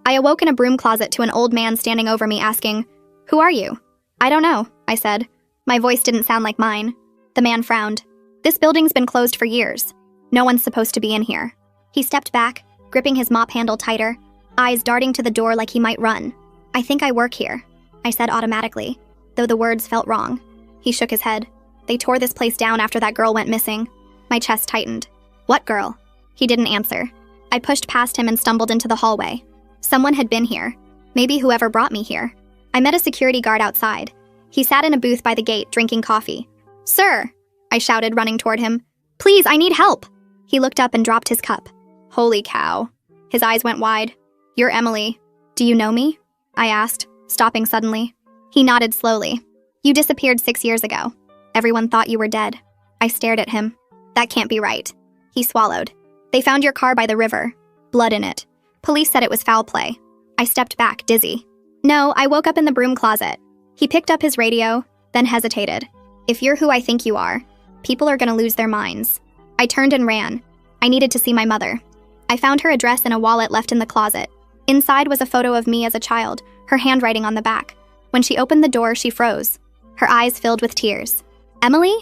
I awoke in a broom closet to an old man standing over me asking, "Who are you?" "I don't know," I said. My voice didn't sound like mine. The man frowned. "This building's been closed for years. No one's supposed to be in here." He stepped back, gripping his mop handle tighter, eyes darting to the door like he might run. "I think I work here," I said automatically, though the words felt wrong. He shook his head. "They tore this place down after that girl went missing." My chest tightened. "What girl?" He didn't answer. I pushed past him and stumbled into the hallway. Someone had been here. Maybe whoever brought me here. I met a security guard outside. He sat in a booth by the gate, drinking coffee. "Sir!" I shouted, running toward him. "Please, I need help!" He looked up and dropped his cup. "Holy cow." His eyes went wide. "You're Emily. Do you know me?" I asked, stopping suddenly. He nodded slowly. "You disappeared 6 years ago. Everyone thought you were dead." I stared at him. "That can't be right." He swallowed. "They found your car by the river. Blood in it. Police said it was foul play." I stepped back, dizzy. "No, I woke up in the broom closet." He picked up his radio, then hesitated. "If you're who I think you are, people are gonna lose their minds." I turned and ran. I needed to see my mother. I found her address in a wallet left in the closet. Inside was a photo of me as a child, her handwriting on the back. When she opened the door, she froze. Her eyes filled with tears. "Emily?"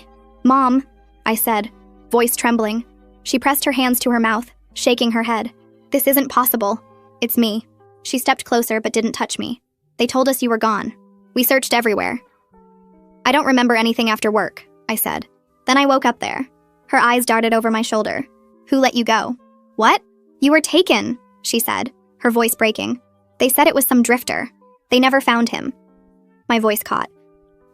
"Mom," I said, voice trembling. She pressed her hands to her mouth, shaking her head. "This isn't possible." "It's me." She stepped closer but didn't touch me. "They told us you were gone. We searched everywhere." "I don't remember anything after work," I said. Then I woke up there. Her eyes darted over my shoulder. "Who let you go?" "What?" "You were taken," she said, her voice breaking. "They said it was some drifter. They never found him." My voice caught.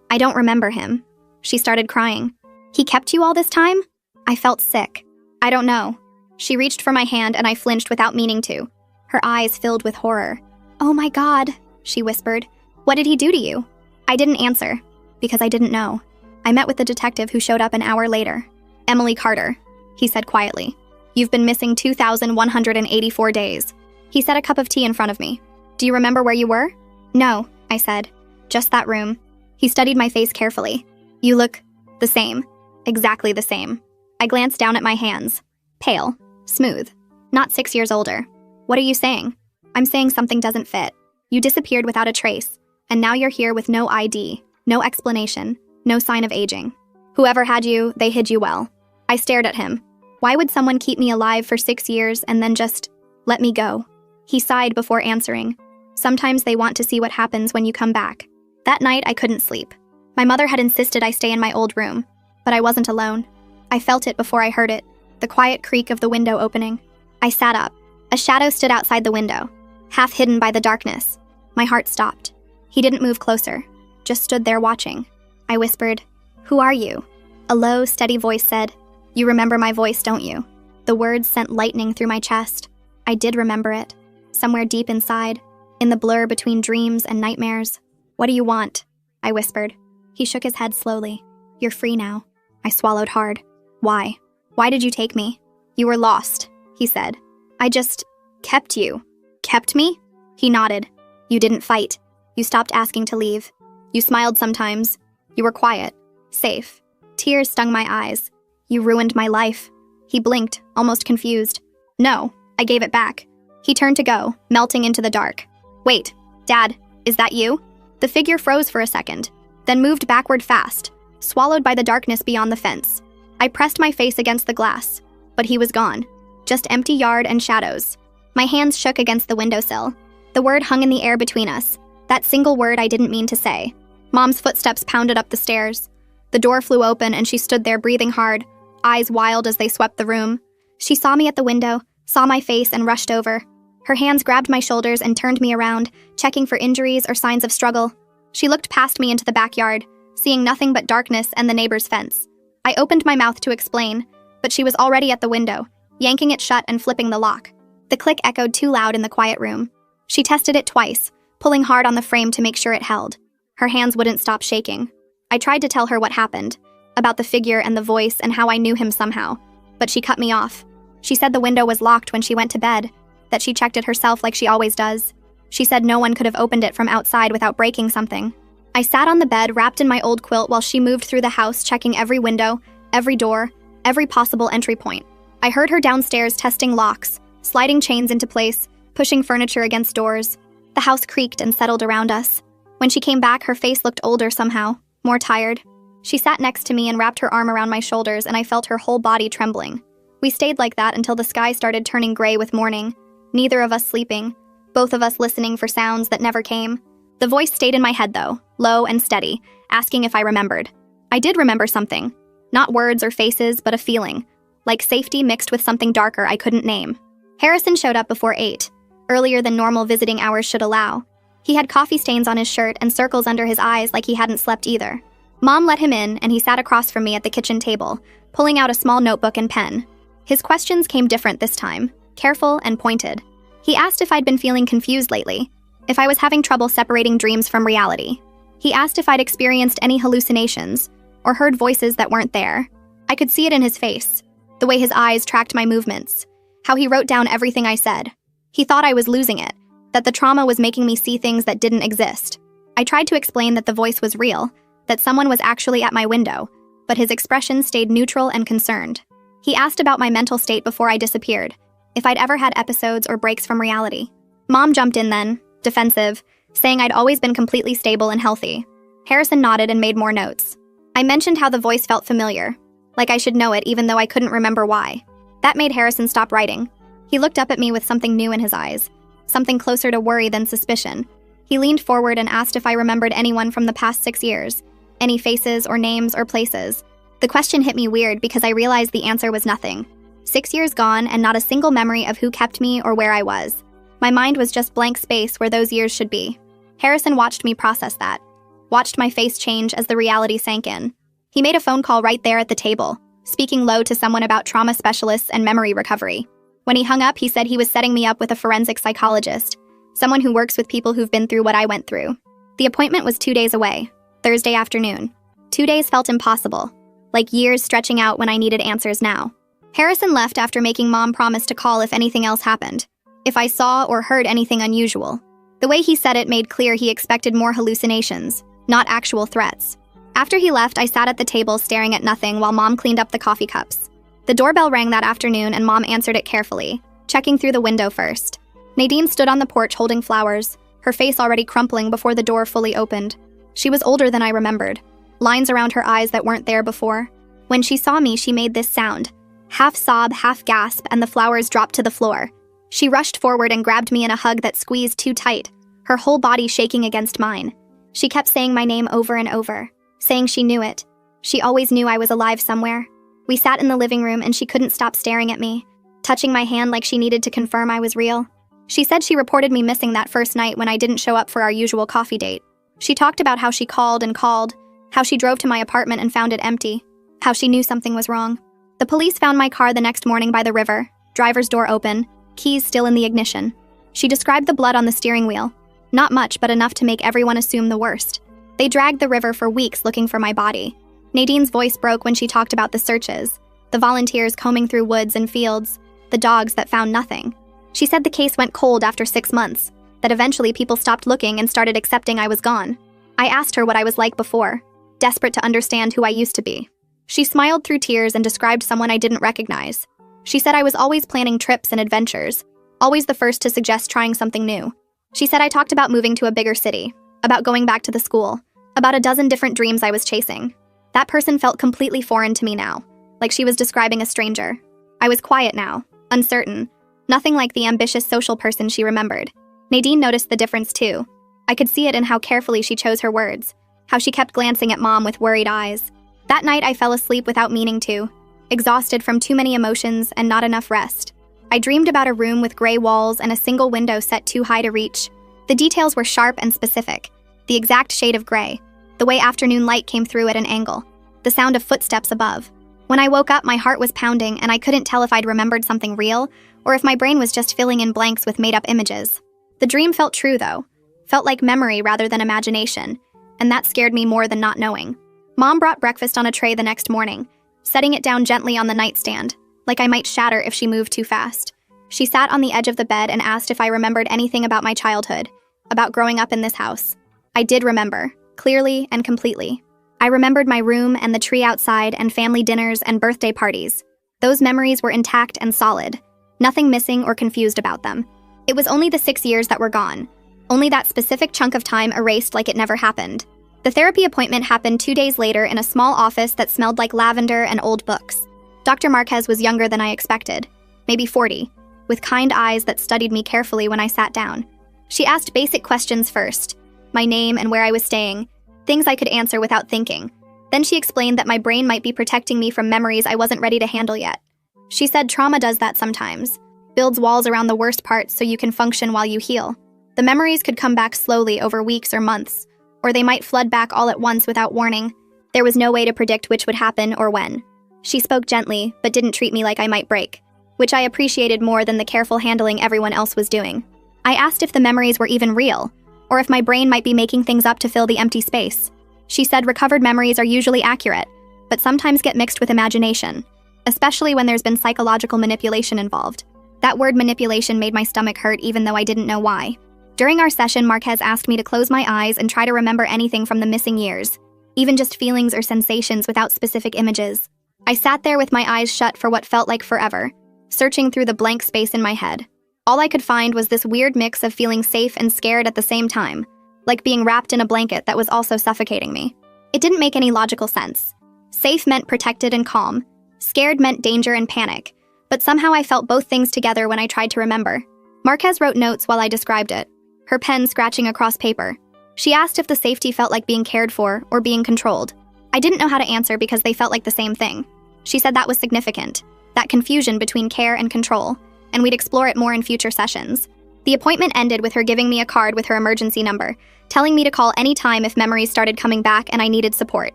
"I don't remember him." She started crying. "He kept you all this time?" I felt sick. "I don't know." She reached for my hand and I flinched without meaning to. Her eyes filled with horror. "Oh my God," she whispered. "What did he do to you?" I didn't answer, because I didn't know. I met with the detective who showed up an hour later. "Emily Carter," he said quietly. "You've been missing 2,184 days." He set a cup of tea in front of me. "Do you remember where you were?" "No," I said. "Just that room." He studied my face carefully. "You look the same. Exactly the same." I glanced down at my hands. Pale, smooth, not 6 years older. "What are you saying?" "I'm saying something doesn't fit. You disappeared without a trace, and now you're here with no ID, no explanation, no sign of aging. Whoever had you, they hid you well." I stared at him. Why would someone keep me alive for 6 years and then just let me go? He sighed before answering. "Sometimes they want to see what happens when you come back." That night, I couldn't sleep. My mother had insisted I stay in my old room, but I wasn't alone. I felt it before I heard it, the quiet creak of the window opening. I sat up. A shadow stood outside the window, half hidden by the darkness. My heart stopped. He didn't move closer, just stood there watching. I whispered, "Who are you?" A low, steady voice said, "You remember my voice, don't you?" The words sent lightning through my chest. I did remember it, somewhere deep inside, in the blur between dreams and nightmares. "What do you want?" I whispered. He shook his head slowly. "You're free now." I swallowed hard. "Why? Why did you take me?" "You were lost," he said. "I just kept you." "Kept me?" He nodded. "You didn't fight. You stopped asking to leave. You smiled sometimes. You were quiet, safe." Tears stung my eyes. "You ruined my life." He blinked, almost confused. "No," I gave it back. He turned to go, melting into the dark. "Wait, Dad, is that you?" The figure froze for a second, then moved backward fast, swallowed by the darkness beyond the fence. I pressed my face against the glass, but he was gone. Just empty yard and shadows. My hands shook against the windowsill. The word hung in the air between us, that single word I didn't mean to say. Mom's footsteps pounded up the stairs. The door flew open and she stood there breathing hard, eyes wild as they swept the room. She saw me at the window, saw my face and rushed over. Her hands grabbed my shoulders and turned me around, checking for injuries or signs of struggle. She looked past me into the backyard, seeing nothing but darkness and the neighbor's fence. I opened my mouth to explain, but she was already at the window, yanking it shut and flipping the lock. The click echoed too loud in the quiet room. She tested it twice, pulling hard on the frame to make sure it held. Her hands wouldn't stop shaking. I tried to tell her what happened, about the figure and the voice and how I knew him somehow, but she cut me off. She said the window was locked when she went to bed, that she checked it herself like she always does. She said no one could have opened it from outside without breaking something. I sat on the bed wrapped in my old quilt while she moved through the house checking every window, every door, every possible entry point. I heard her downstairs testing locks, sliding chains into place, pushing furniture against doors. The house creaked and settled around us. When she came back, her face looked older somehow, more tired. She sat next to me and wrapped her arm around my shoulders, and I felt her whole body trembling. We stayed like that until the sky started turning gray with morning, neither of us sleeping, both of us listening for sounds that never came. The voice stayed in my head, though, low and steady, asking if I remembered. I did remember something. Not words or faces, but a feeling, like safety mixed with something darker I couldn't name. Harrison showed up before 8, earlier than normal visiting hours should allow. He had coffee stains on his shirt and circles under his eyes like he hadn't slept either. Mom let him in, and he sat across from me at the kitchen table, pulling out a small notebook and pen. His questions came different this time, careful and pointed. He asked if I'd been feeling confused lately, if I was having trouble separating dreams from reality. He asked if I'd experienced any hallucinations, or heard voices that weren't there. I could see it in his face, the way his eyes tracked my movements, how he wrote down everything I said. He thought I was losing it, that the trauma was making me see things that didn't exist. I tried to explain that the voice was real, that someone was actually at my window, but his expression stayed neutral and concerned. He asked about my mental state before I disappeared, if I'd ever had episodes or breaks from reality. Mom jumped in then, defensive, saying I'd always been completely stable and healthy. Harrison nodded and made more notes. I mentioned how the voice felt familiar, like I should know it even though I couldn't remember why. That made Harrison stop writing. He looked up at me with something new in his eyes, something closer to worry than suspicion. He leaned forward and asked if I remembered anyone from the past 6 years, any faces or names or places. The question hit me weird because I realized the answer was nothing. 6 years gone and not a single memory of who kept me or where I was. My mind was just blank space where those years should be. Harrison watched me process that, watched my face change as the reality sank in. He made a phone call right there at the table, speaking low to someone about trauma specialists and memory recovery. When he hung up, he said he was setting me up with a forensic psychologist, someone who works with people who've been through what I went through. The appointment was 2 days away, Thursday afternoon. 2 days felt impossible, like years stretching out when I needed answers now. Harrison left after making Mom promise to call if anything else happened, if I saw or heard anything unusual. The way he said it made clear he expected more hallucinations, not actual threats. After he left, I sat at the table staring at nothing while Mom cleaned up the coffee cups. The doorbell rang that afternoon and Mom answered it carefully, checking through the window first. Nadine stood on the porch holding flowers, her face already crumpling before the door fully opened. She was older than I remembered, lines around her eyes that weren't there before. When she saw me, she made this sound, half sob, half gasp, and the flowers dropped to the floor. She rushed forward and grabbed me in a hug that squeezed too tight, her whole body shaking against mine. She kept saying my name over and over, saying she knew it. She always knew I was alive somewhere. We sat in the living room and she couldn't stop staring at me, touching my hand like she needed to confirm I was real. She said she reported me missing that first night when I didn't show up for our usual coffee date. She talked about how she called and called, how she drove to my apartment and found it empty, how she knew something was wrong. The police found my car the next morning by the river, driver's door open, keys still in the ignition. She described the blood on the steering wheel. Not much, but enough to make everyone assume the worst. They dragged the river for weeks looking for my body. Nadine's voice broke when she talked about the searches, the volunteers combing through woods and fields, the dogs that found nothing. She said the case went cold after 6 months, that eventually people stopped looking and started accepting I was gone. I asked her what I was like before, desperate to understand who I used to be. She smiled through tears and described someone I didn't recognize. She said I was always planning trips and adventures, always the first to suggest trying something new. She said I talked about moving to a bigger city, about going back to the school, about a dozen different dreams I was chasing. That person felt completely foreign to me now, like she was describing a stranger. I was quiet now, uncertain, nothing like the ambitious social person she remembered. Nadine noticed the difference too. I could see it in how carefully she chose her words, how she kept glancing at Mom with worried eyes. That night I fell asleep without meaning to, exhausted from too many emotions and not enough rest. I dreamed about a room with gray walls and a single window set too high to reach. The details were sharp and specific, the exact shade of gray, the way afternoon light came through at an angle, the sound of footsteps above. When I woke up, my heart was pounding and I couldn't tell if I'd remembered something real or if my brain was just filling in blanks with made-up images. The dream felt true, though, felt like memory rather than imagination, and that scared me more than not knowing. Mom brought breakfast on a tray the next morning, setting it down gently on the nightstand, like I might shatter if she moved too fast. She sat on the edge of the bed and asked if I remembered anything about my childhood, about growing up in this house. I did remember, clearly and completely. I remembered my room and the tree outside and family dinners and birthday parties. Those memories were intact and solid, nothing missing or confused about them. It was only the 6 years that were gone. Only that specific chunk of time erased like it never happened. The therapy appointment happened 2 days later in a small office that smelled like lavender and old books. Dr. Marquez was younger than I expected, maybe 40, with kind eyes that studied me carefully when I sat down. She asked basic questions first, my name and where I was staying, things I could answer without thinking. Then she explained that my brain might be protecting me from memories I wasn't ready to handle yet. She said trauma does that sometimes, builds walls around the worst parts so you can function while you heal. The memories could come back slowly over weeks or months, or they might flood back all at once without warning. There was no way to predict which would happen or when. She spoke gently, but didn't treat me like I might break, which I appreciated more than the careful handling everyone else was doing. I asked if the memories were even real, or if my brain might be making things up to fill the empty space. She said recovered memories are usually accurate, but sometimes get mixed with imagination, especially when there's been psychological manipulation involved. That word manipulation made my stomach hurt even though I didn't know why. During our session, Marquez asked me to close my eyes and try to remember anything from the missing years, even just feelings or sensations without specific images. I sat there with my eyes shut for what felt like forever, searching through the blank space in my head. All I could find was this weird mix of feeling safe and scared at the same time, like being wrapped in a blanket that was also suffocating me. It didn't make any logical sense. Safe meant protected and calm. Scared meant danger and panic, but somehow I felt both things together when I tried to remember. Marquez wrote notes while I described it, her pen scratching across paper. She asked if the safety felt like being cared for or being controlled. I didn't know how to answer because they felt like the same thing. She said that was significant, that confusion between care and control, and we'd explore it more in future sessions. The appointment ended with her giving me a card with her emergency number, telling me to call any time if memories started coming back and I needed support.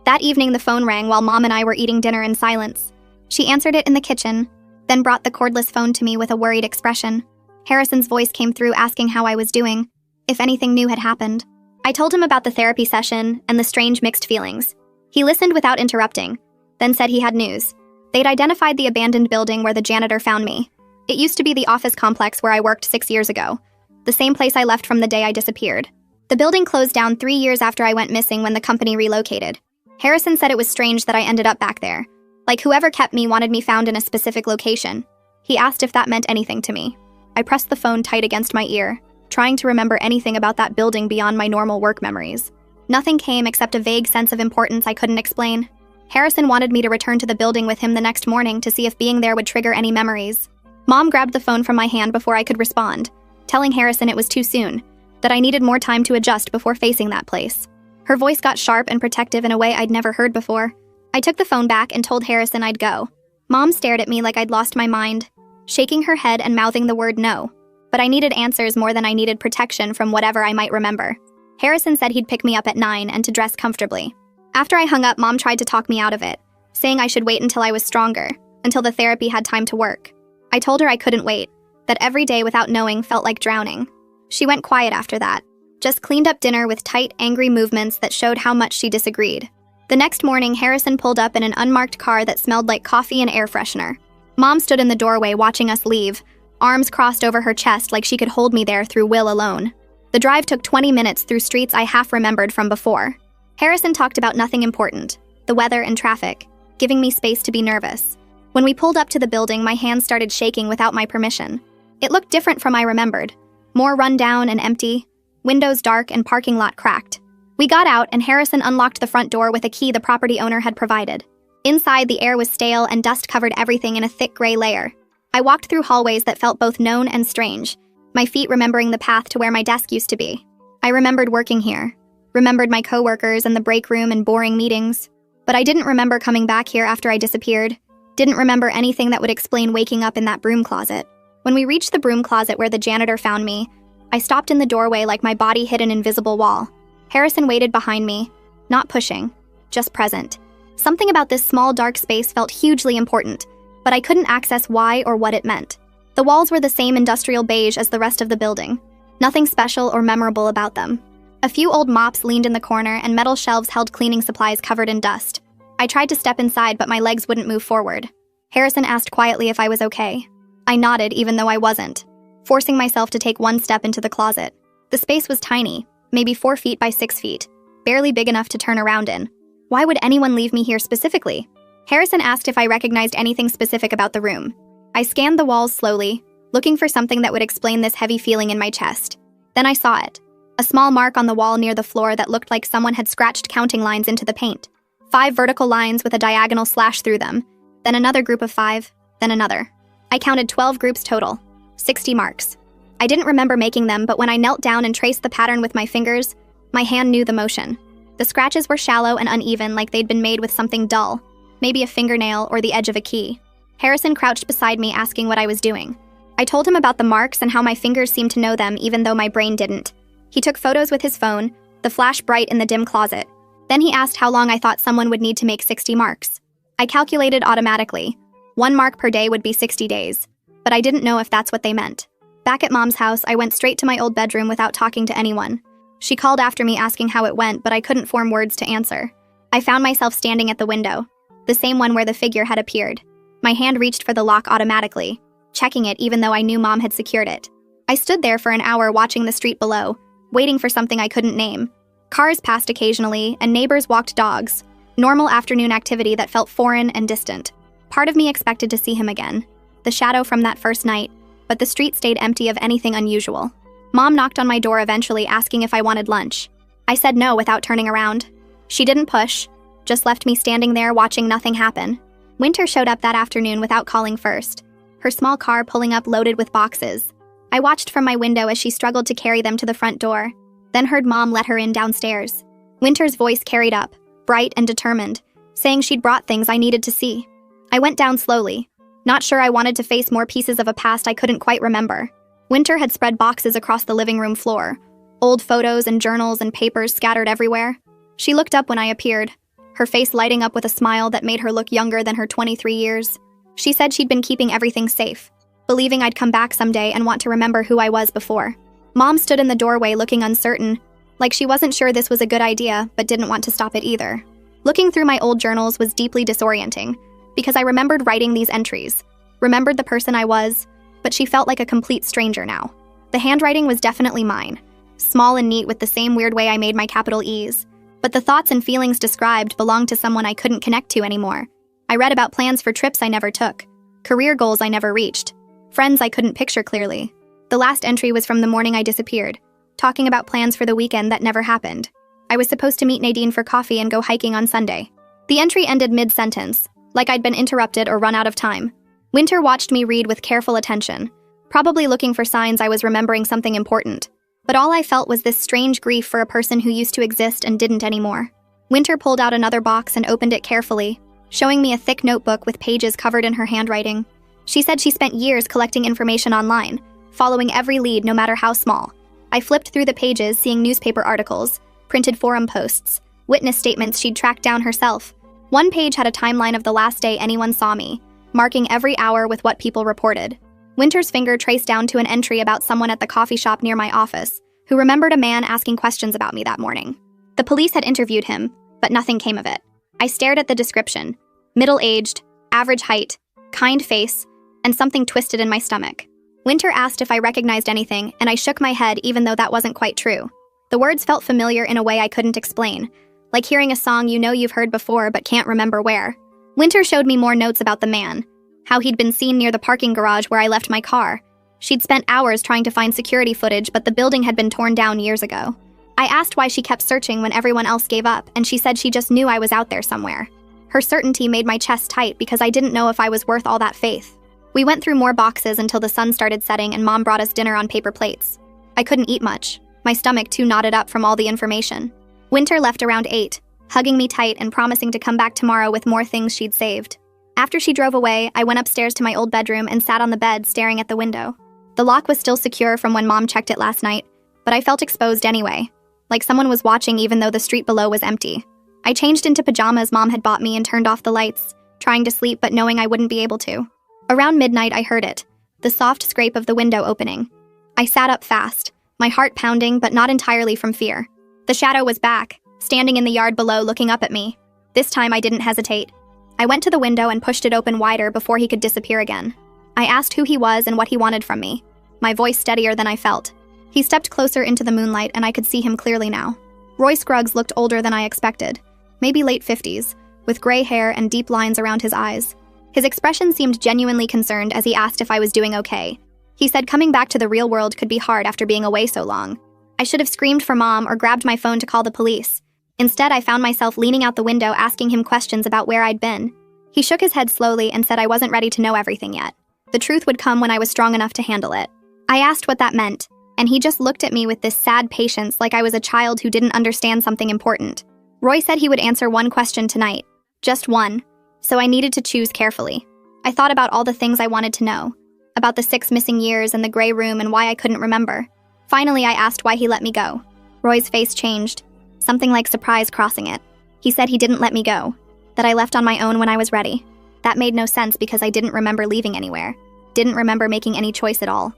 That evening the phone rang while Mom and I were eating dinner in silence. She answered it in the kitchen, then brought the cordless phone to me with a worried expression. Harrison's voice came through asking how I was doing, if anything new had happened. I told him about the therapy session and the strange mixed feelings. He listened without interrupting, then said he had news. They'd identified the abandoned building where the janitor found me. It used to be the office complex where I worked 6 years ago, the same place I left from the day I disappeared. The building closed down 3 years after I went missing when the company relocated. Harrison said it was strange that I ended up back there, like whoever kept me wanted me found in a specific location. He asked if that meant anything to me. I pressed the phone tight against my ear, trying to remember anything about that building beyond my normal work memories. Nothing came except a vague sense of importance I couldn't explain. Harrison wanted me to return to the building with him the next morning to see if being there would trigger any memories. Mom grabbed the phone from my hand before I could respond, telling Harrison it was too soon, that I needed more time to adjust before facing that place. Her voice got sharp and protective in a way I'd never heard before. I took the phone back and told Harrison I'd go. Mom stared at me like I'd lost my mind, shaking her head and mouthing the word no. But I needed answers more than I needed protection from whatever I might remember. Harrison said he'd pick me up at 9 and to dress comfortably. After I hung up, Mom tried to talk me out of it, saying I should wait until I was stronger, until the therapy had time to work. I told her I couldn't wait, that every day without knowing felt like drowning. She went quiet after that, just cleaned up dinner with tight, angry movements that showed how much she disagreed. The next morning, Harrison pulled up in an unmarked car that smelled like coffee and air freshener. Mom stood in the doorway watching us leave, arms crossed over her chest like she could hold me there through will alone. The drive took 20 minutes through streets I half remembered from before. Harrison talked about nothing important, the weather and traffic, giving me space to be nervous. When we pulled up to the building, my hands started shaking without my permission. It looked different from I remembered. More run down and empty, windows dark and parking lot cracked. We got out and Harrison unlocked the front door with a key the property owner had provided. Inside, the air was stale and dust covered everything in a thick gray layer. I walked through hallways that felt both known and strange, my feet remembering the path to where my desk used to be. I remembered working here, remembered my coworkers and the break room and boring meetings. But I didn't remember coming back here after I disappeared, didn't remember anything that would explain waking up in that broom closet. When we reached the broom closet where the janitor found me, I stopped in the doorway like my body hit an invisible wall. Harrison waited behind me, not pushing, just present. Something about this small dark space felt hugely important, but I couldn't access why or what it meant. The walls were the same industrial beige as the rest of the building. Nothing special or memorable about them. A few old mops leaned in the corner and metal shelves held cleaning supplies covered in dust. I tried to step inside, but my legs wouldn't move forward. Harrison asked quietly if I was okay. I nodded even though I wasn't, forcing myself to take one step into the closet. The space was tiny, maybe 4 feet by 6 feet, barely big enough to turn around in. Why would anyone leave me here specifically? Harrison asked if I recognized anything specific about the room. I scanned the walls slowly, looking for something that would explain this heavy feeling in my chest. Then I saw it. A small mark on the wall near the floor that looked like someone had scratched counting lines into the paint. 5 vertical lines with a diagonal slash through them, then another group of 5, then another. I counted 12 groups total, 60 marks. I didn't remember making them, but when I knelt down and traced the pattern with my fingers, my hand knew the motion. The scratches were shallow and uneven, like they'd been made with something dull, maybe a fingernail or the edge of a key. Harrison crouched beside me, asking what I was doing. I told him about the marks and how my fingers seemed to know them even though my brain didn't. He took photos with his phone, the flash bright in the dim closet. Then he asked how long I thought someone would need to make 60 marks. I calculated automatically. 1 mark per day would be 60 days, but I didn't know if that's what they meant. Back at Mom's house, I went straight to my old bedroom without talking to anyone. She called after me asking how it went, but I couldn't form words to answer. I found myself standing at the window, the same one where the figure had appeared. My hand reached for the lock automatically, checking it even though I knew Mom had secured it. I stood there for an hour watching the street below, waiting for something I couldn't name. Cars passed occasionally, and neighbors walked dogs. Normal afternoon activity that felt foreign and distant. Part of me expected to see him again, the shadow from that first night, but the street stayed empty of anything unusual. Mom knocked on my door eventually, asking if I wanted lunch. I said no without turning around. She didn't push, just left me standing there watching nothing happen. Winter showed up that afternoon without calling first, her small car pulling up loaded with boxes. I watched from my window as she struggled to carry them to the front door, then heard Mom let her in downstairs. Winter's voice carried up, bright and determined, saying she'd brought things I needed to see. I went down slowly, not sure I wanted to face more pieces of a past I couldn't quite remember. Winter had spread boxes across the living room floor, old photos and journals and papers scattered everywhere. She looked up when I appeared, her face lighting up with a smile that made her look younger than her 23 years. She said she'd been keeping everything safe, believing I'd come back someday and want to remember who I was before. Mom stood in the doorway looking uncertain, like she wasn't sure this was a good idea, but didn't want to stop it either. Looking through my old journals was deeply disorienting, because I remembered writing these entries, remembered the person I was, but she felt like a complete stranger now. The handwriting was definitely mine, small and neat with the same weird way I made my capital E's, but the thoughts and feelings described belonged to someone I couldn't connect to anymore. I read about plans for trips I never took, career goals I never reached, friends I couldn't picture clearly. The last entry was from the morning I disappeared, talking about plans for the weekend that never happened. I was supposed to meet Nadine for coffee and go hiking on Sunday. The entry ended mid-sentence, like I'd been interrupted or run out of time. Winter watched me read with careful attention, probably looking for signs I was remembering something important. But all I felt was this strange grief for a person who used to exist and didn't anymore. Winter pulled out another box and opened it carefully, showing me a thick notebook with pages covered in her handwriting. She said she spent years collecting information online, following every lead no matter how small. I flipped through the pages, seeing newspaper articles, printed forum posts, witness statements she'd tracked down herself. One page had a timeline of the last day anyone saw me, marking every hour with what people reported. Winter's finger traced down to an entry about someone at the coffee shop near my office, who remembered a man asking questions about me that morning. The police had interviewed him, but nothing came of it. I stared at the description: middle-aged, average height, kind face, and something twisted in my stomach. Winter asked if I recognized anything, and I shook my head even though that wasn't quite true. The words felt familiar in a way I couldn't explain, like hearing a song you know you've heard before but can't remember where. Winter showed me more notes about the man, how he'd been seen near the parking garage where I left my car. She'd spent hours trying to find security footage, but the building had been torn down years ago. I asked why she kept searching when everyone else gave up, and she said she just knew I was out there somewhere. Her certainty made my chest tight because I didn't know if I was worth all that faith. We went through more boxes until the sun started setting and Mom brought us dinner on paper plates. I couldn't eat much, my stomach too knotted up from all the information. Winter left around 8, hugging me tight and promising to come back tomorrow with more things she'd saved. After she drove away, I went upstairs to my old bedroom and sat on the bed staring at the window. The lock was still secure from when Mom checked it last night, but I felt exposed anyway, like someone was watching even though the street below was empty. I changed into pajamas Mom had bought me and turned off the lights, trying to sleep but knowing I wouldn't be able to. Around midnight I heard it, the soft scrape of the window opening. I sat up fast, my heart pounding but not entirely from fear. The shadow was back, standing in the yard below looking up at me. This time I didn't hesitate. I went to the window and pushed it open wider before he could disappear again. I asked who he was and what he wanted from me, my voice steadier than I felt. He stepped closer into the moonlight and I could see him clearly now. Roy Scruggs looked older than I expected, maybe late 50s, with gray hair and deep lines around his eyes. His expression seemed genuinely concerned as he asked if I was doing okay. He said coming back to the real world could be hard after being away so long. I should have screamed for Mom or grabbed my phone to call the police. Instead, I found myself leaning out the window asking him questions about where I'd been. He shook his head slowly and said I wasn't ready to know everything yet. The truth would come when I was strong enough to handle it. I asked what that meant, and he just looked at me with this sad patience like I was a child who didn't understand something important. Roy said he would answer one question tonight. Just one. So I needed to choose carefully. I thought about all the things I wanted to know. About the 6 missing years and the gray room and why I couldn't remember. Finally, I asked why he let me go. Roy's face changed. Something like surprise crossing it. He said he didn't let me go. That I left on my own when I was ready. That made no sense because I didn't remember leaving anywhere. Didn't remember making any choice at all.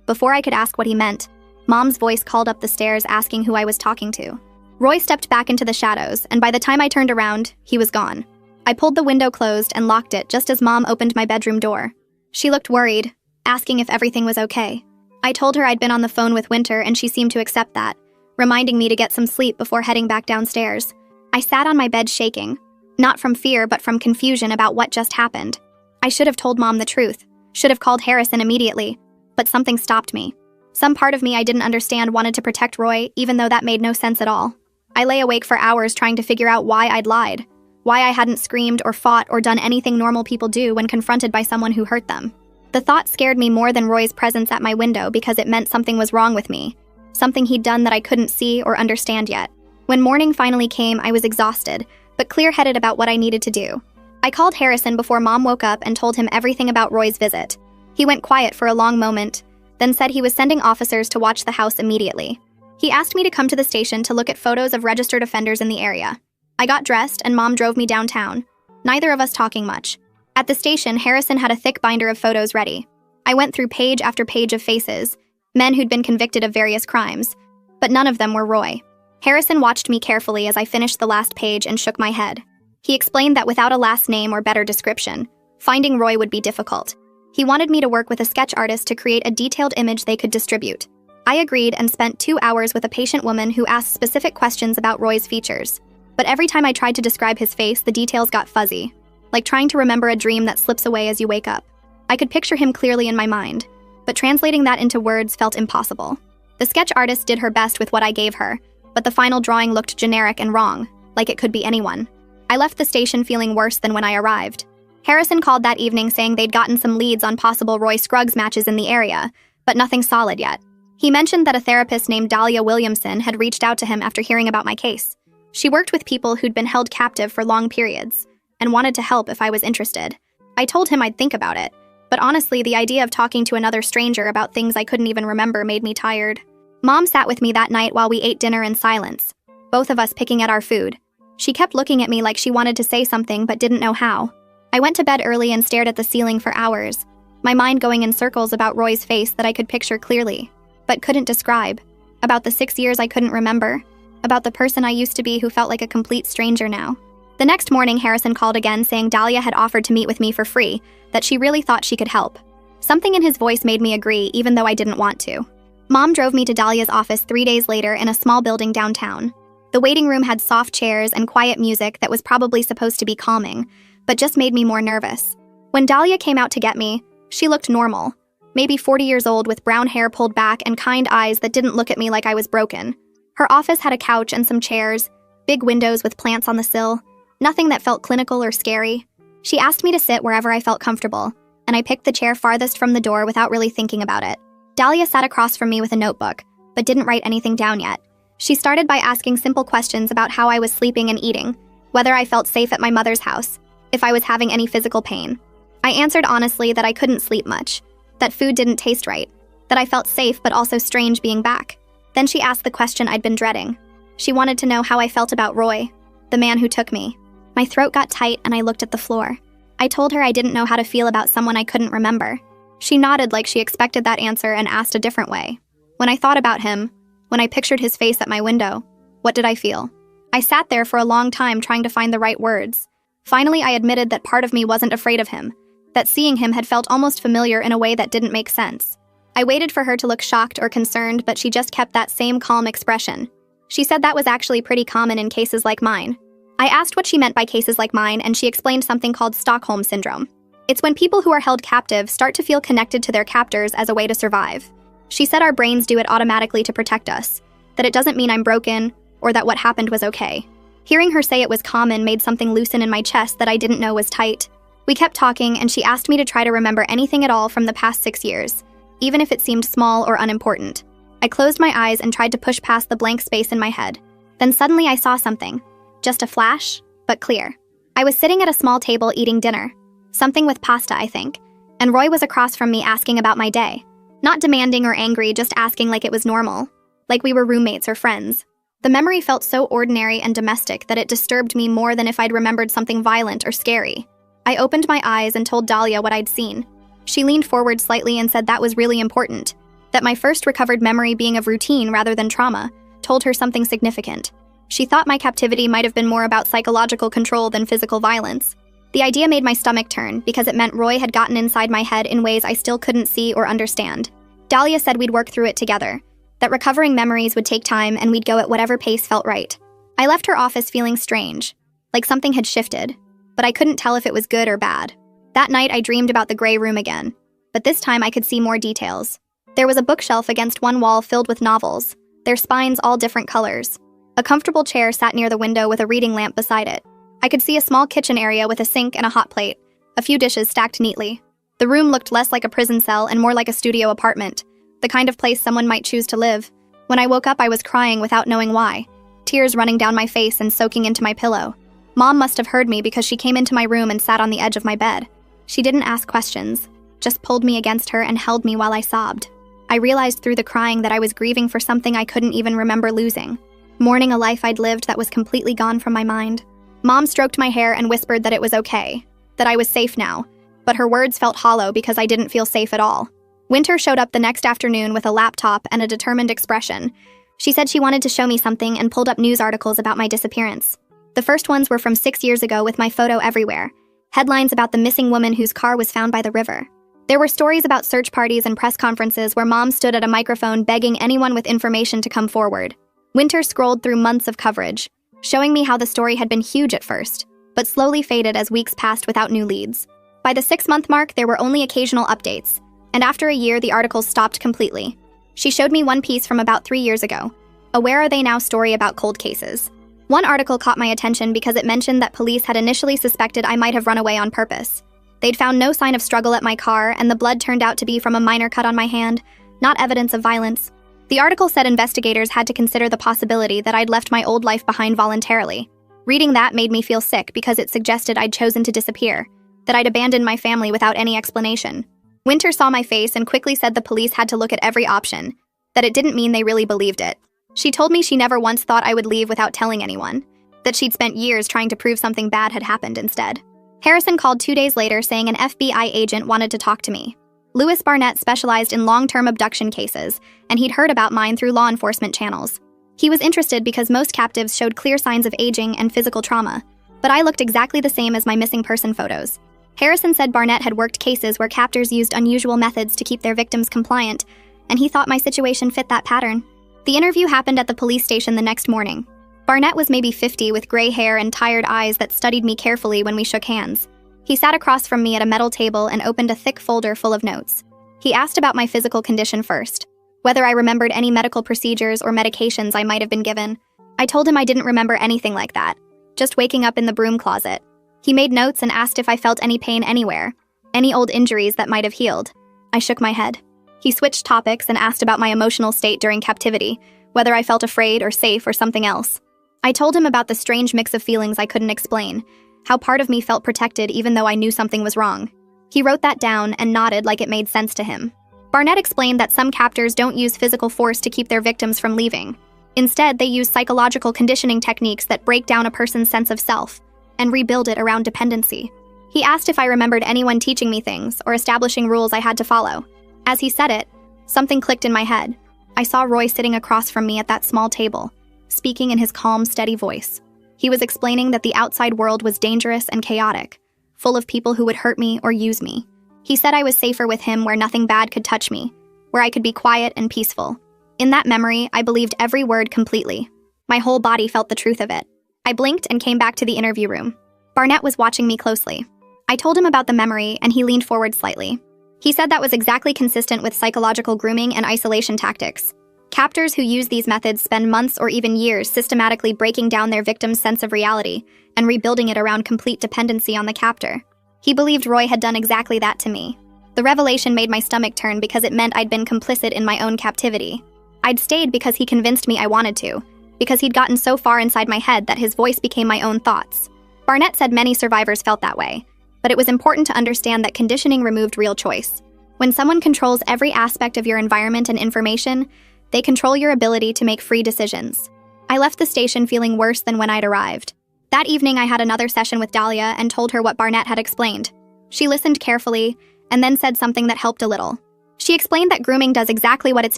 Before I could ask what he meant, Mom's voice called up the stairs asking who I was talking to. Roy stepped back into the shadows, and by the time I turned around, he was gone. I pulled the window closed and locked it just as Mom opened my bedroom door. She looked worried, asking if everything was okay. I told her I'd been on the phone with Winter and she seemed to accept that, reminding me to get some sleep before heading back downstairs. I sat on my bed shaking, not from fear but from confusion about what just happened. I should have told Mom the truth, should have called Harrison immediately, but something stopped me. Some part of me I didn't understand wanted to protect Roy, even though that made no sense at all. I lay awake for hours trying to figure out why I'd lied, why I hadn't screamed or fought or done anything normal people do when confronted by someone who hurt them. The thought scared me more than Roy's presence at my window because it meant something was wrong with me, something he'd done that I couldn't see or understand yet. When morning finally came, I was exhausted, but clear-headed about what I needed to do. I called Harrison before Mom woke up and told him everything about Roy's visit. He went quiet for a long moment, then said he was sending officers to watch the house immediately. He asked me to come to the station to look at photos of registered offenders in the area. I got dressed and Mom drove me downtown, neither of us talking much. At the station, Harrison had a thick binder of photos ready. I went through page after page of faces, men who'd been convicted of various crimes, but none of them were Roy. Harrison watched me carefully as I finished the last page and shook my head. He explained that without a last name or better description, finding Roy would be difficult. He wanted me to work with a sketch artist to create a detailed image they could distribute. I agreed and spent 2 hours with a patient woman who asked specific questions about Roy's features. But every time I tried to describe his face, the details got fuzzy, like trying to remember a dream that slips away as you wake up. I could picture him clearly in my mind, but translating that into words felt impossible. The sketch artist did her best with what I gave her, but the final drawing looked generic and wrong, like it could be anyone. I left the station feeling worse than when I arrived. Harrison called that evening saying they'd gotten some leads on possible Roy Scruggs matches in the area, but nothing solid yet. He mentioned that a therapist named Dahlia Williamson had reached out to him after hearing about my case. She worked with people who'd been held captive for long periods, and wanted to help if I was interested. I told him I'd think about it, but honestly, the idea of talking to another stranger about things I couldn't even remember made me tired. Mom sat with me that night while we ate dinner in silence, both of us picking at our food. She kept looking at me like she wanted to say something but didn't know how. I went to bed early and stared at the ceiling for hours, my mind going in circles about Roy's face that I could picture clearly, but couldn't describe, about the 6 years I couldn't remember, about the person I used to be who felt like a complete stranger now. The next morning, Harrison called again saying Dahlia had offered to meet with me for free, that she really thought she could help. Something in his voice made me agree even though I didn't want to. Mom drove me to Dahlia's office 3 days later in a small building downtown. The waiting room had soft chairs and quiet music that was probably supposed to be calming, but just made me more nervous. When Dahlia came out to get me, she looked normal, maybe 40 years old with brown hair pulled back and kind eyes that didn't look at me like I was broken. Her office had a couch and some chairs, big windows with plants on the sill, nothing that felt clinical or scary. She asked me to sit wherever I felt comfortable, and I picked the chair farthest from the door without really thinking about it. Dahlia sat across from me with a notebook, but didn't write anything down yet. She started by asking simple questions about how I was sleeping and eating, whether I felt safe at my mother's house, if I was having any physical pain. I answered honestly that I couldn't sleep much, that food didn't taste right, that I felt safe but also strange being back. Then she asked the question I'd been dreading. She wanted to know how I felt about Roy, the man who took me. My throat got tight and I looked at the floor. I told her I didn't know how to feel about someone I couldn't remember. She nodded like she expected that answer and asked a different way. When I thought about him, when I pictured his face at my window, what did I feel? I sat there for a long time trying to find the right words. Finally, I admitted that part of me wasn't afraid of him, that seeing him had felt almost familiar in a way that didn't make sense. I waited for her to look shocked or concerned, but she just kept that same calm expression. She said that was actually pretty common in cases like mine. I asked what she meant by cases like mine, and she explained something called Stockholm Syndrome. It's when people who are held captive start to feel connected to their captors as a way to survive. She said our brains do it automatically to protect us, that it doesn't mean I'm broken, or that what happened was okay. Hearing her say it was common made something loosen in my chest that I didn't know was tight. We kept talking, and she asked me to try to remember anything at all from the past 6 years, even if it seemed small or unimportant. I closed my eyes and tried to push past the blank space in my head. Then suddenly I saw something. Just a flash, but clear. I was sitting at a small table eating dinner. Something with pasta, I think. And Roy was across from me asking about my day. Not demanding or angry, just asking like it was normal. Like we were roommates or friends. The memory felt so ordinary and domestic that it disturbed me more than if I'd remembered something violent or scary. I opened my eyes and told Dahlia what I'd seen. She leaned forward slightly and said that was really important. That my first recovered memory being of routine rather than trauma told her something significant. She thought my captivity might have been more about psychological control than physical violence. The idea made my stomach turn because it meant Roy had gotten inside my head in ways I still couldn't see or understand. Dahlia said we'd work through it together, that recovering memories would take time and we'd go at whatever pace felt right. I left her office feeling strange, like something had shifted, but I couldn't tell if it was good or bad. That night I dreamed about the gray room again, but this time I could see more details. There was a bookshelf against one wall filled with novels, their spines all different colors. A comfortable chair sat near the window with a reading lamp beside it. I could see a small kitchen area with a sink and a hot plate, a few dishes stacked neatly. The room looked less like a prison cell and more like a studio apartment, the kind of place someone might choose to live. When I woke up, I was crying without knowing why, tears running down my face and soaking into my pillow. Mom must have heard me because she came into my room and sat on the edge of my bed. She didn't ask questions, just pulled me against her and held me while I sobbed. I realized through the crying that I was grieving for something I couldn't even remember losing, mourning a life I'd lived that was completely gone from my mind. Mom stroked my hair and whispered that it was okay, that I was safe now, but her words felt hollow because I didn't feel safe at all. Winter showed up the next afternoon with a laptop and a determined expression. She said she wanted to show me something and pulled up news articles about my disappearance. The first ones were from 6 years ago with my photo everywhere, headlines about the missing woman whose car was found by the river. There were stories about search parties and press conferences where Mom stood at a microphone begging anyone with information to come forward. Winter scrolled through months of coverage, showing me how the story had been huge at first, but slowly faded as weeks passed without new leads. By the 6-month mark, there were only occasional updates, and after a year, the articles stopped completely. She showed me one piece from about 3 years ago, a Where Are They Now story about cold cases. One article caught my attention because it mentioned that police had initially suspected I might have run away on purpose. They'd found no sign of struggle at my car, and the blood turned out to be from a minor cut on my hand, not evidence of violence. The article said investigators had to consider the possibility that I'd left my old life behind voluntarily. Reading that made me feel sick because it suggested I'd chosen to disappear, that I'd abandoned my family without any explanation. Winter saw my face and quickly said the police had to look at every option, that it didn't mean they really believed it. She told me she never once thought I would leave without telling anyone, that she'd spent years trying to prove something bad had happened instead. Harrison called 2 days later saying an FBI agent wanted to talk to me. Louis Barnett specialized in long-term abduction cases, and he'd heard about mine through law enforcement channels. He was interested because most captives showed clear signs of aging and physical trauma, but I looked exactly the same as my missing person photos. Harrison said Barnett had worked cases where captors used unusual methods to keep their victims compliant, and he thought my situation fit that pattern. The interview happened at the police station the next morning. Barnett was maybe 50 with gray hair and tired eyes that studied me carefully when we shook hands. He sat across from me at a metal table and opened a thick folder full of notes. He asked about my physical condition first, whether I remembered any medical procedures or medications I might have been given. I told him I didn't remember anything like that, just waking up in the broom closet. He made notes and asked if I felt any pain anywhere, any old injuries that might have healed. I shook my head. He switched topics and asked about my emotional state during captivity, whether I felt afraid or safe or something else. I told him about the strange mix of feelings I couldn't explain, how part of me felt protected even though I knew something was wrong. He wrote that down and nodded like it made sense to him. Barnett explained that some captors don't use physical force to keep their victims from leaving. Instead, they use psychological conditioning techniques that break down a person's sense of self and rebuild it around dependency. He asked if I remembered anyone teaching me things or establishing rules I had to follow. As he said it, something clicked in my head. I saw Roy sitting across from me at that small table, speaking in his calm, steady voice. He was explaining that the outside world was dangerous and chaotic, full of people who would hurt me or use me. He said I was safer with him where nothing bad could touch me, where I could be quiet and peaceful. In that memory, I believed every word completely. My whole body felt the truth of it. I blinked and came back to the interview room. Barnett was watching me closely. I I told him about the memory, and he leaned forward slightly. He said that was exactly consistent with psychological grooming and isolation tactics. Captors who use these methods spend months or even years systematically breaking down their victim's sense of reality and rebuilding it around complete dependency on the captor. He believed Roy had done exactly that to me. The revelation made my stomach turn because it meant I'd been complicit in my own captivity. I'd stayed because he convinced me I wanted to, because he'd gotten so far inside my head that his voice became my own thoughts. Barnett said many survivors felt that way, but it was important to understand that conditioning removed real choice. When someone controls every aspect of your environment and information, they control your ability to make free decisions. I left the station feeling worse than when I'd arrived. That evening, I had another session with Dahlia and told her what Barnett had explained. She listened carefully and then said something that helped a little. She explained that grooming does exactly what its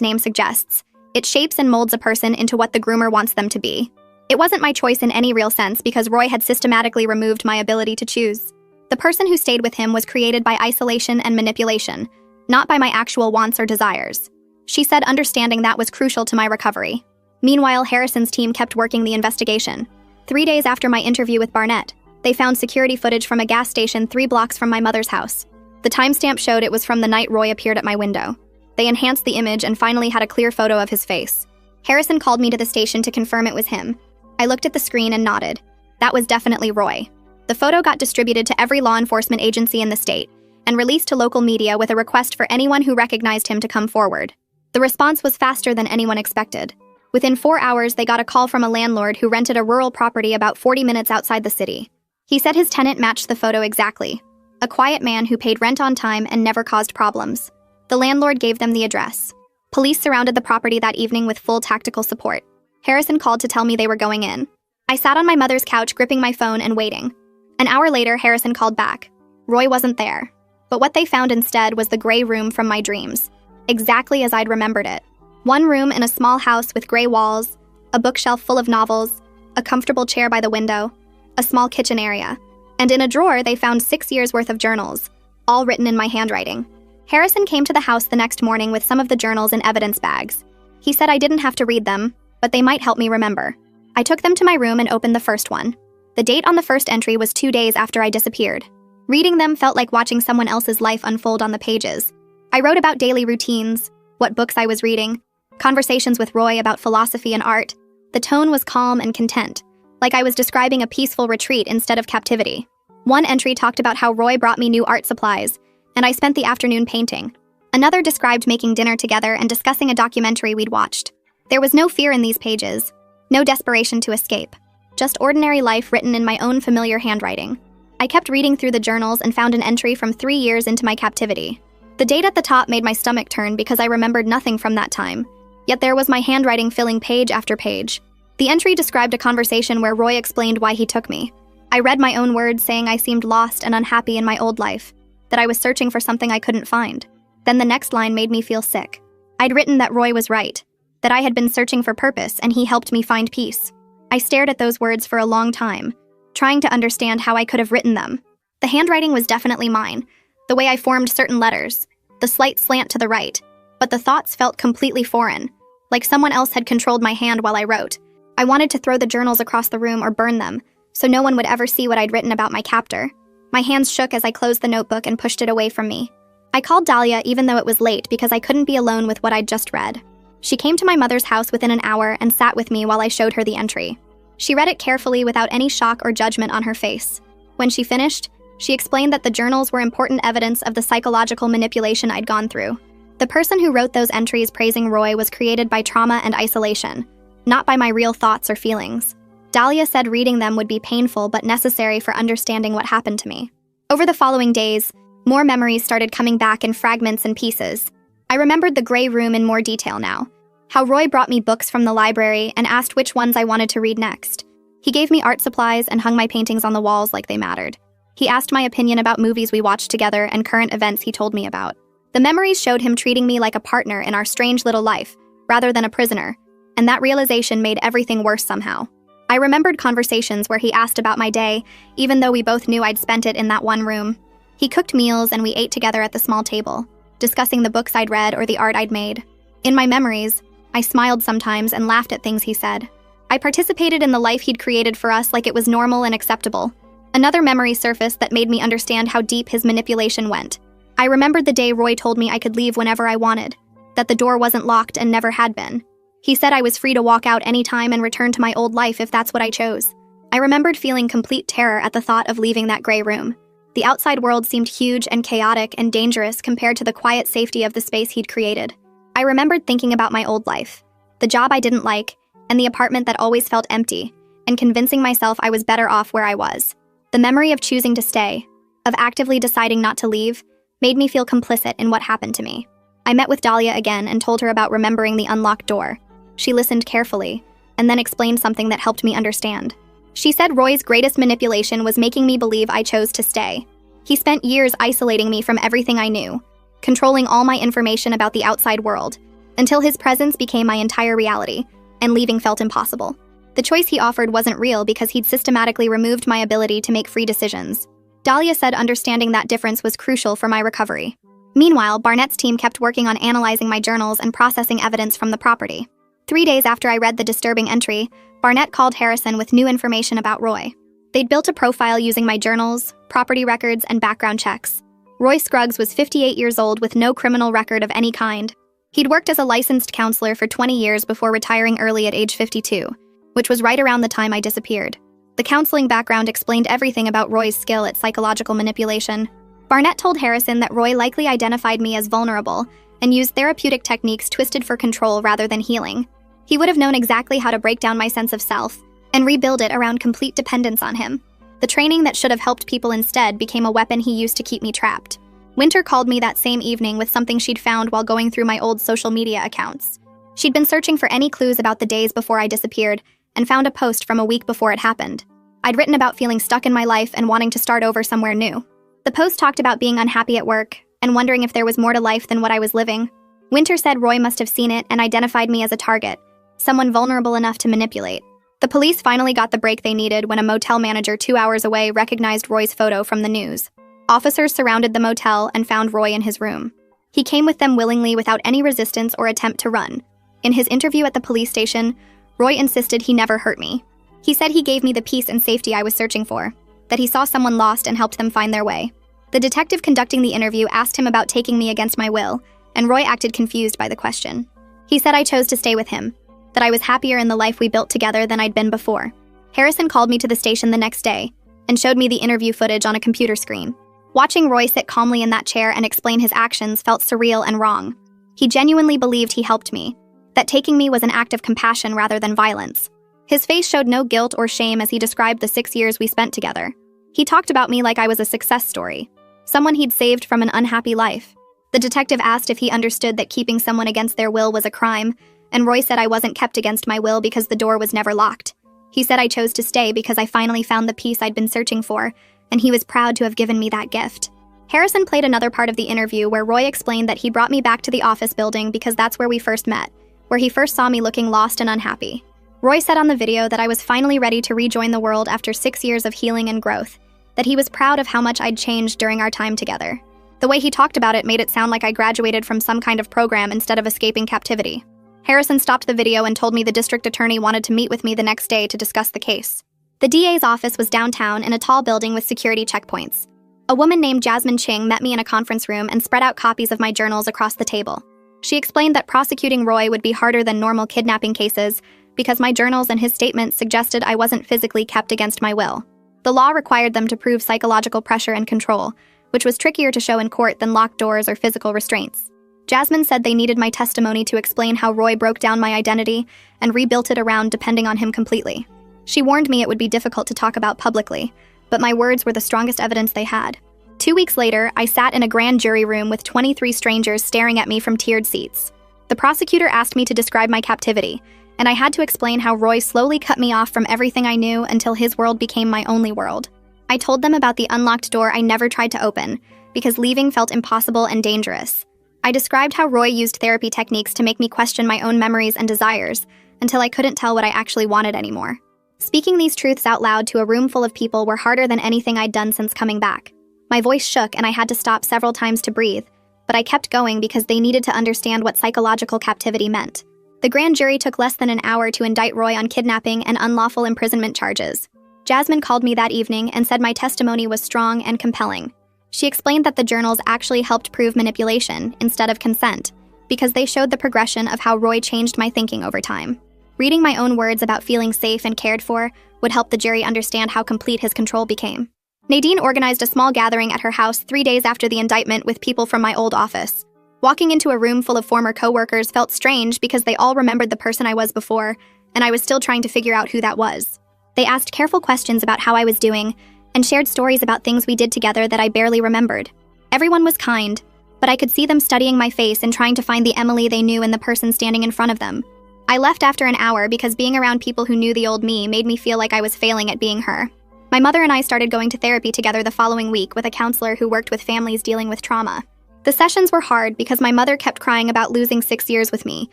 name suggests. It shapes and molds a person into what the groomer wants them to be. It wasn't my choice in any real sense because Roy had systematically removed my ability to choose. The person who stayed with him was created by isolation and manipulation, not by my actual wants or desires. She said understanding that was crucial to my recovery. Meanwhile, Harrison's team kept working the investigation. 3 days after my interview with Barnett, they found security footage from a gas station 3 blocks from my mother's house. The timestamp showed it was from the night Roy appeared at my window. They enhanced the image and finally had a clear photo of his face. Harrison called me to the station to confirm it was him. I looked at the screen and nodded. That was definitely Roy. The photo got distributed to every law enforcement agency in the state and released to local media with a request for anyone who recognized him to come forward. The response was faster than anyone expected. Within 4 hours, they got a call from a landlord who rented a rural property about 40 minutes outside the city. He said his tenant matched the photo exactly. A quiet man who paid rent on time and never caused problems. The landlord gave them the address. Police surrounded the property that evening with full tactical support. Harrison called to tell me they were going in. I sat on my mother's couch gripping my phone and waiting. An hour later, Harrison called back. Roy wasn't there. But what they found instead was the gray room from my dreams, exactly as I'd remembered it. One room in a small house with gray walls, a bookshelf full of novels, a comfortable chair by the window, a small kitchen area. And in a drawer, they found 6 years' worth of journals, all written in my handwriting. Harrison came to the house the next morning with some of the journals in evidence bags. He said I didn't have to read them, but they might help me remember. I took them to my room and opened the first one. The date on the first entry was 2 days after I disappeared. Reading them felt like watching someone else's life unfold on the pages. I wrote about daily routines, what books I was reading, conversations with Roy about philosophy and art. The tone was calm and content, like I was describing a peaceful retreat instead of captivity. One entry talked about how Roy brought me new art supplies, and I spent the afternoon painting. Another described making dinner together and discussing a documentary we'd watched. There was no fear in these pages, no desperation to escape, just ordinary life written in my own familiar handwriting. I kept reading through the journals and found an entry from 3 years into my captivity. The date at the top made my stomach turn because I remembered nothing from that time, yet there was my handwriting filling page after page. The entry described a conversation where Roy explained why he took me. I read my own words saying I seemed lost and unhappy in my old life, that I was searching for something I couldn't find. Then the next line made me feel sick. I'd written that Roy was right, that I had been searching for purpose and he helped me find peace. I stared at those words for a long time, trying to understand how I could have written them. The handwriting was definitely mine, the way I formed certain letters, the slight slant to the right, but the thoughts felt completely foreign, like someone else had controlled my hand while I wrote. I wanted to throw the journals across the room or burn them, so no one would ever see what I'd written about my captor. My hands shook as I closed the notebook and pushed it away from me. I called Dahlia even though it was late because I couldn't be alone with what I'd just read. She came to my mother's house within an hour and sat with me while I showed her the entry. She read it carefully without any shock or judgment on her face. When she finished, she explained that the journals were important evidence of the psychological manipulation I'd gone through. The person who wrote those entries praising Roy was created by trauma and isolation, not by my real thoughts or feelings. Dahlia said reading them would be painful but necessary for understanding what happened to me. Over the following days, more memories started coming back in fragments and pieces. I remembered the gray room in more detail now. How Roy brought me books from the library and asked which ones I wanted to read next. He gave me art supplies and hung my paintings on the walls like they mattered. He asked my opinion about movies we watched together and current events he told me about. The memories showed him treating me like a partner in our strange little life, rather than a prisoner, and that realization made everything worse somehow. I remembered conversations where he asked about my day, even though we both knew I'd spent it in that one room. He cooked meals and we ate together at the small table, discussing the books I'd read or the art I'd made. In my memories, I smiled sometimes and laughed at things he said. I participated in the life he'd created for us like it was normal and acceptable. Another memory surfaced that made me understand how deep his manipulation went. I remembered the day Roy told me I could leave whenever I wanted, that the door wasn't locked and never had been. He said I was free to walk out anytime and return to my old life if that's what I chose. I remembered feeling complete terror at the thought of leaving that gray room. The outside world seemed huge and chaotic and dangerous compared to the quiet safety of the space he'd created. I remembered thinking about my old life, the job I didn't like, and the apartment that always felt empty, and convincing myself I was better off where I was. The memory of choosing to stay, of actively deciding not to leave, made me feel complicit in what happened to me. I met with Dahlia again and told her about remembering the unlocked door. She listened carefully, and then explained something that helped me understand. She said Roy's greatest manipulation was making me believe I chose to stay. He spent years isolating me from everything I knew, controlling all my information about the outside world, until his presence became my entire reality, and leaving felt impossible. The choice he offered wasn't real because he'd systematically removed my ability to make free decisions. Dahlia said understanding that difference was crucial for my recovery. Meanwhile, Barnett's team kept working on analyzing my journals and processing evidence from the property. 3 days after I read the disturbing entry, Barnett called Harrison with new information about Roy. They'd built a profile using my journals, property records, and background checks. Roy Scruggs was 58 years old with no criminal record of any kind. He'd worked as a licensed counselor for 20 years before retiring early at age 52, which was right around the time I disappeared. The counseling background explained everything about Roy's skill at psychological manipulation. Barnett told Harrison that Roy likely identified me as vulnerable and used therapeutic techniques twisted for control rather than healing. He would have known exactly how to break down my sense of self and rebuild it around complete dependence on him. The training that should have helped people instead became a weapon he used to keep me trapped. Winter called me that same evening with something she'd found while going through my old social media accounts. She'd been searching for any clues about the days before I disappeared and found a post from a week before it happened. I'd written about feeling stuck in my life and wanting to start over somewhere new. The post talked about being unhappy at work and wondering if there was more to life than what I was living. Winter said Roy must have seen it and identified me as a target, someone vulnerable enough to manipulate. The police finally got the break they needed when a motel manager 2 hours away recognized Roy's photo from the news. Officers surrounded the motel and found Roy in his room. He came with them willingly without any resistance or attempt to run. In his interview at the police station, Roy insisted he never hurt me. He said he gave me the peace and safety I was searching for, that he saw someone lost and helped them find their way. The detective conducting the interview asked him about taking me against my will, and Roy acted confused by the question. He said I chose to stay with him, that I was happier in the life we built together than I'd been before. Harrison called me to the station the next day and showed me the interview footage on a computer screen. Watching Roy sit calmly in that chair and explain his actions felt surreal and wrong. He genuinely believed he helped me, that taking me was an act of compassion rather than violence. His face showed no guilt or shame as he described the 6 years we spent together. He talked about me like I was a success story, someone he'd saved from an unhappy life. The detective asked if he understood that keeping someone against their will was a crime, and Roy said I wasn't kept against my will because the door was never locked. He said I chose to stay because I finally found the peace I'd been searching for, and he was proud to have given me that gift. Harrison played another part of the interview where Roy explained that he brought me back to the office building because that's where we first met, where he first saw me looking lost and unhappy. Roy said on the video that I was finally ready to rejoin the world after 6 years of healing and growth, that he was proud of how much I'd changed during our time together. The way he talked about it made it sound like I graduated from some kind of program instead of escaping captivity. Harrison stopped the video and told me the district attorney wanted to meet with me the next day to discuss the case. The DA's office was downtown in a tall building with security checkpoints. A woman named Jasmine Ching met me in a conference room and spread out copies of my journals across the table. She explained that prosecuting Roy would be harder than normal kidnapping cases because my journals and his statements suggested I wasn't physically kept against my will. The law required them to prove psychological pressure and control, which was trickier to show in court than locked doors or physical restraints. Jasmine said they needed my testimony to explain how Roy broke down my identity and rebuilt it around depending on him completely. She warned me it would be difficult to talk about publicly, but my words were the strongest evidence they had. 2 weeks later, I sat in a grand jury room with 23 strangers staring at me from tiered seats. The prosecutor asked me to describe my captivity, and I had to explain how Roy slowly cut me off from everything I knew until his world became my only world. I told them about the unlocked door I never tried to open, because leaving felt impossible and dangerous. I described how Roy used therapy techniques to make me question my own memories and desires, until I couldn't tell what I actually wanted anymore. Speaking these truths out loud to a room full of people were harder than anything I'd done since coming back. My voice shook and I had to stop several times to breathe, but I kept going because they needed to understand what psychological captivity meant. The grand jury took less than an hour to indict Roy on kidnapping and unlawful imprisonment charges. Jasmine called me that evening and said my testimony was strong and compelling. She explained that the journals actually helped prove manipulation instead of consent, because they showed the progression of how Roy changed my thinking over time. Reading my own words about feeling safe and cared for would help the jury understand how complete his control became. Nadine organized a small gathering at her house 3 days after the indictment with people from my old office. Walking into a room full of former coworkers felt strange because they all remembered the person I was before, and I was still trying to figure out who that was. They asked careful questions about how I was doing and shared stories about things we did together that I barely remembered. Everyone was kind, but I could see them studying my face and trying to find the Emily they knew in the person standing in front of them. I left after an hour because being around people who knew the old me made me feel like I was failing at being her. My mother and I started going to therapy together the following week with a counselor who worked with families dealing with trauma. The sessions were hard because my mother kept crying about losing 6 years with me,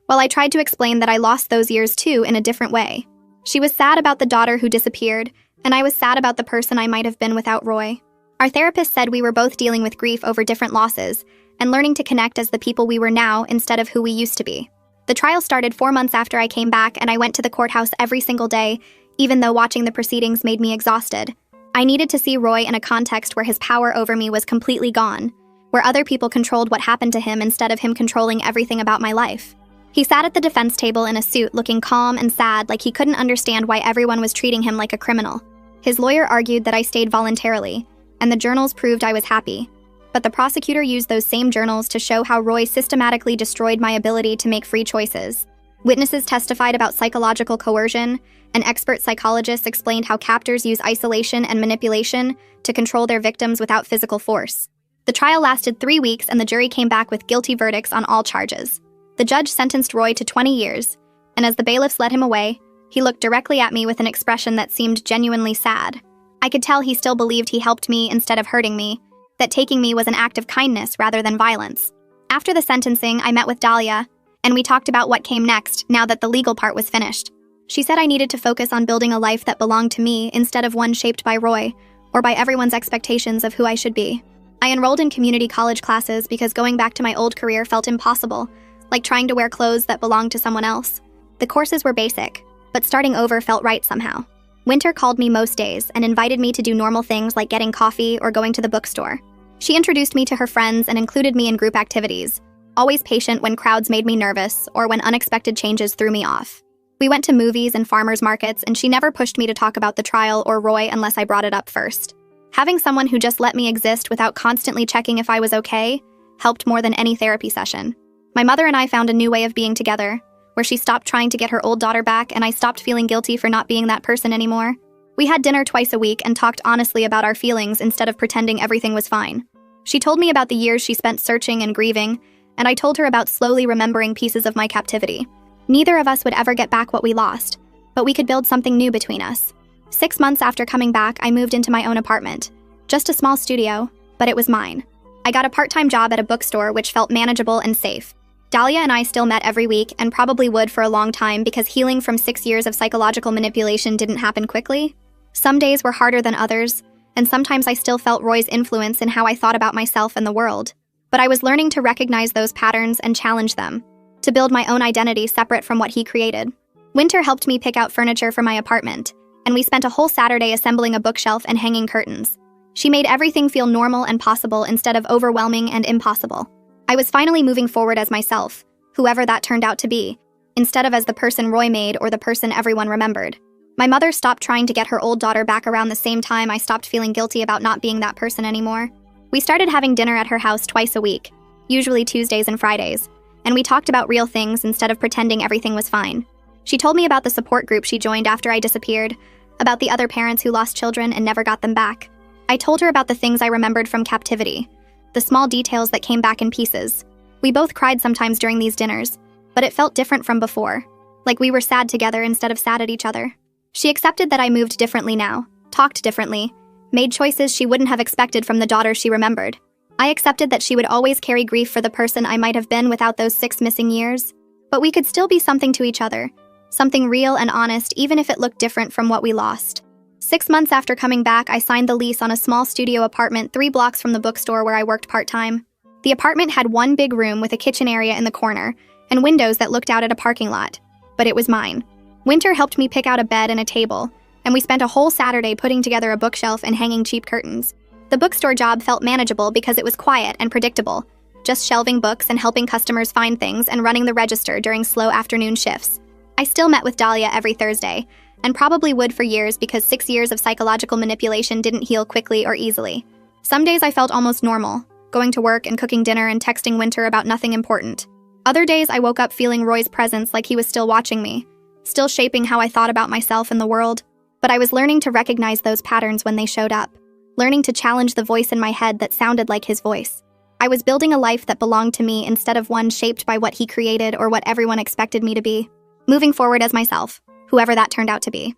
while I tried to explain that I lost those years too in a different way. She was sad about the daughter who disappeared, and I was sad about the person I might have been without Roy. Our therapist said we were both dealing with grief over different losses and learning to connect as the people we were now instead of who we used to be. The trial started 4 months after I came back, and I went to the courthouse every single day, even though watching the proceedings made me exhausted. I needed to see Roy in a context where his power over me was completely gone, where other people controlled what happened to him instead of him controlling everything about my life. He sat at the defense table in a suit, looking calm and sad, like he couldn't understand why everyone was treating him like a criminal. His lawyer argued that I stayed voluntarily, and the journals proved I was happy. But the prosecutor used those same journals to show how Roy systematically destroyed my ability to make free choices. Witnesses testified about psychological coercion, and expert psychologists explained how captors use isolation and manipulation to control their victims without physical force. The trial lasted 3 weeks, and the jury came back with guilty verdicts on all charges. The judge sentenced Roy to 20 years, and as the bailiffs led him away, he looked directly at me with an expression that seemed genuinely sad. I could tell he still believed he helped me instead of hurting me, that taking me was an act of kindness rather than violence. After the sentencing, I met with Dahlia, and we talked about what came next now that the legal part was finished. She said I needed to focus on building a life that belonged to me instead of one shaped by Roy or by everyone's expectations of who I should be. I enrolled in community college classes because going back to my old career felt impossible, like trying to wear clothes that belonged to someone else. The courses were basic, but starting over felt right somehow. Winter called me most days and invited me to do normal things like getting coffee or going to the bookstore. She introduced me to her friends and included me in group activities, always patient when crowds made me nervous or when unexpected changes threw me off. We went to movies and farmers markets, and she never pushed me to talk about the trial or Roy unless I brought it up first. Having someone who just let me exist without constantly checking if I was okay helped more than any therapy session. My mother and I found a new way of being together, where she stopped trying to get her old daughter back and I stopped feeling guilty for not being that person anymore. We had dinner twice a week and talked honestly about our feelings instead of pretending everything was fine. She told me about the years she spent searching and grieving, and I told her about slowly remembering pieces of my captivity. Neither of us would ever get back what we lost, but we could build something new between us. 6 months after coming back, I moved into my own apartment. Just a small studio, but it was mine. I got a part-time job at a bookstore which felt manageable and safe. Dahlia and I still met every week and probably would for a long time because healing from 6 years of psychological manipulation didn't happen quickly. Some days were harder than others, and sometimes I still felt Roy's influence in how I thought about myself and the world. But I was learning to recognize those patterns and challenge them, to build my own identity separate from what he created. Winter helped me pick out furniture for my apartment, and we spent a whole Saturday assembling a bookshelf and hanging curtains. She made everything feel normal and possible instead of overwhelming and impossible. I was finally moving forward as myself, whoever that turned out to be, instead of as the person Roy made or the person everyone remembered. My mother stopped trying to get her old daughter back around the same time I stopped feeling guilty about not being that person anymore. We started having dinner at her house twice a week, usually Tuesdays and Fridays, and we talked about real things instead of pretending everything was fine. She told me about the support group she joined after I disappeared, about the other parents who lost children and never got them back. I told her about the things I remembered from captivity, the small details that came back in pieces. We both cried sometimes during these dinners, but it felt different from before, like we were sad together instead of sad at each other. She accepted that I moved differently now, talked differently, made choices she wouldn't have expected from the daughter she remembered. I accepted that she would always carry grief for the person I might have been without those 6 missing years, but we could still be something to each other, something real and honest even if it looked different from what we lost. 6 months after coming back, I signed the lease on a small studio apartment 3 blocks from the bookstore where I worked part-time. The apartment had one big room with a kitchen area in the corner and windows that looked out at a parking lot, but it was mine. Winter helped me pick out a bed and a table, and we spent a whole Saturday putting together a bookshelf and hanging cheap curtains. The bookstore job felt manageable because it was quiet and predictable, just shelving books and helping customers find things and running the register during slow afternoon shifts. I still met with Dahlia every Thursday, and probably would for years because 6 years of psychological manipulation didn't heal quickly or easily. Some days I felt almost normal, going to work and cooking dinner and texting Winter about nothing important. Other days I woke up feeling Roy's presence like he was still watching me, still shaping how I thought about myself and the world. But I was learning to recognize those patterns when they showed up, learning to challenge the voice in my head that sounded like his voice. I was building a life that belonged to me instead of one shaped by what he created or what everyone expected me to be. Moving forward as myself, whoever that turned out to be.